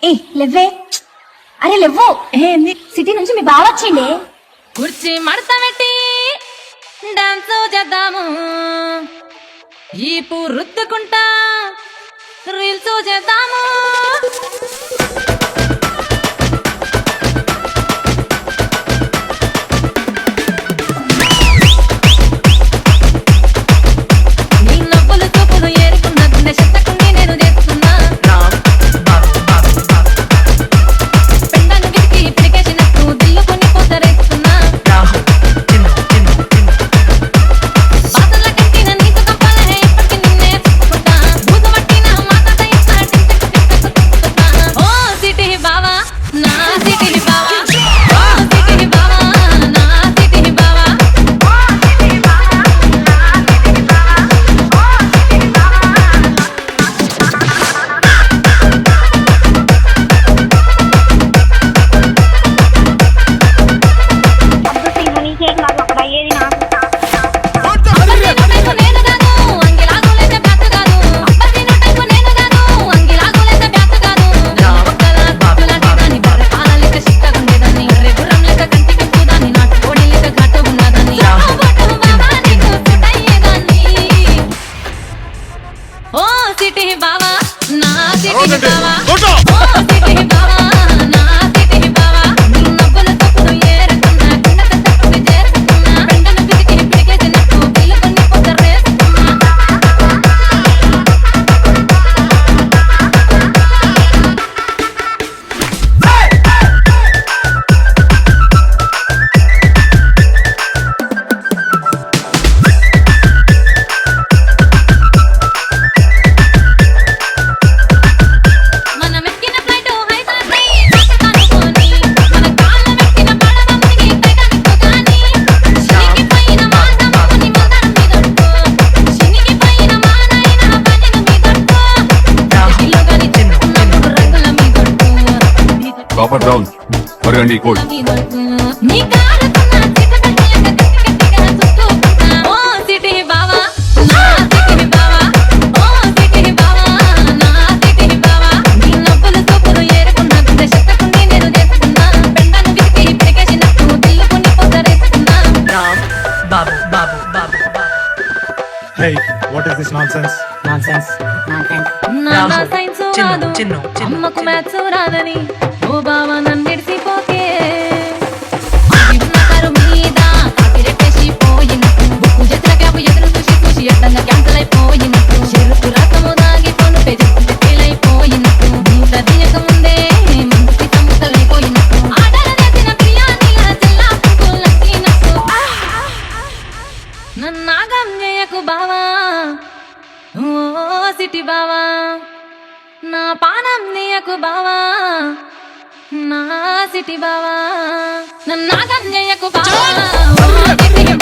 ఏ లేవే, అరే లేవ్వు. ఏంది సిటీ నుంచి మీ బావ వచ్చిండే. కుర్చీ మడత పెట్టి డాన్స్ చేద్దాము, ఈ రుద్దుకుంటా రీల్స్ చేద్దాము. Copper down. Burgundy cold. Hey, what is this nonsense? Nonsense. అమ్మకు మ్యాథ్స్ రాదని ఓ బావ నన్నిడిసిపోతే మీద కాకిరెట్టేసి పోయినట్టు బుక్కు చేతుల క్యాపు ఎదురు చూసి చూసి ఎట్టంగా క్యాన్సల్ అయిపోయినట్టు చెరుకు రసము దాగిపోను పెజెత్తి ఫెయిల్ అయిపోయినట్టు మూట దియక ముందే మందుకి సముతలైపోయినట్టు ఆర్డర్ చేసిన బిర్యానీల చెల్లా పువ్వు నచ్చినట్టు నన్నాగం చేయకు బావా ఓ సిటీ బావా, నా పానం నీయకు బావా, నా సిటీ బావా, నన్నాగం చేయకు బావా.